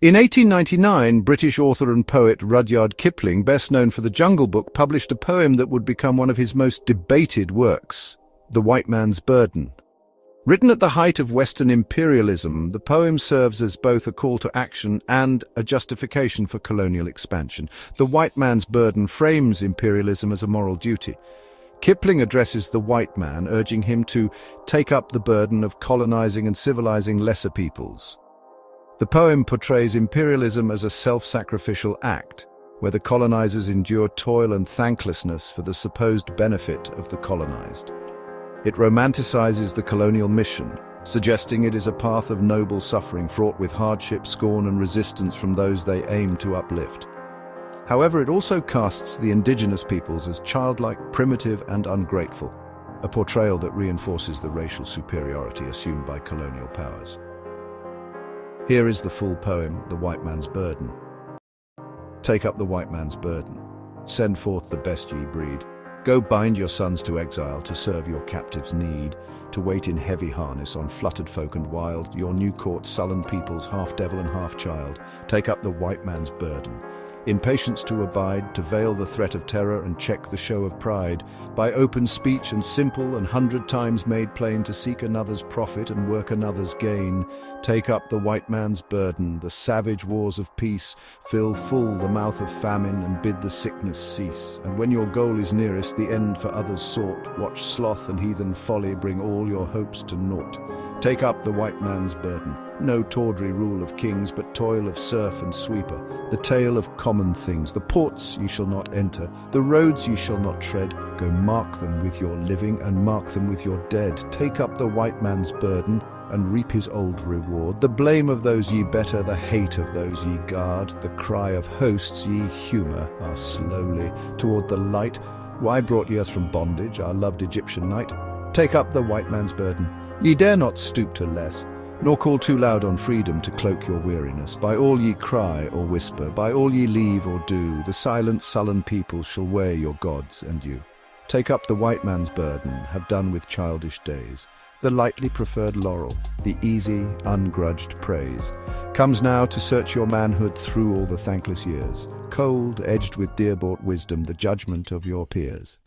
In 1899, British author and poet Rudyard Kipling, best known for The Jungle Book, published a poem that would become one of his most debated works, The White Man's Burden. Written at the height of Western imperialism, the poem serves as both a call to action and a justification for colonial expansion. The white man's burden frames imperialism as a moral duty. Kipling addresses the white man, urging him to take up the burden of colonizing and civilizing lesser peoples. The poem portrays imperialism as a self-sacrificial act, where the colonizers endure toil and thanklessness for the supposed benefit of the colonized. It romanticizes the colonial mission, suggesting it is a path of noble suffering fraught with hardship, scorn, and resistance from those they aim to uplift. However, it also casts the indigenous peoples as childlike, primitive, and ungrateful, a portrayal that reinforces the racial superiority assumed by colonial powers. Here is the full poem, The White Man's Burden. Take up the white man's burden. Send forth the best ye breed. Go bind your sons to exile, to serve your captives' need, to wait in heavy harness on fluttered folk and wild, your new court sullen peoples, half devil and half child. Take up the white man's burden. In patience to abide, to veil the threat of terror and check the show of pride, by open speech and simple and 100 times made plain, to seek another's profit and work another's gain. Take up the white man's burden, the savage wars of peace, fill full the mouth of famine and bid the sickness cease. And when your goal is nearest, the end for others sought, watch sloth and heathen folly bring all your hopes to naught. Take up the white man's burden, no tawdry rule of kings, but toil of serf and sweeper, the tale of common things. The ports ye shall not enter, the roads ye shall not tread. Go mark them with your living and mark them with your dead. Take up the white man's burden and reap his old reward. The blame of those ye better, the hate of those ye guard, the cry of hosts ye humour are slowly toward the light. Why brought ye us from bondage, our loved Egyptian night? Take up the white man's burden. Ye dare not stoop to less, nor call too loud on freedom to cloak your weariness. By all ye cry or whisper, by all ye leave or do, the silent, sullen people shall wear your gods and you. Take up the white man's burden, have done with childish days. The lightly preferred laurel, the easy, ungrudged praise, comes now to search your manhood through all the thankless years, cold, edged with dear-bought wisdom, the judgment of your peers.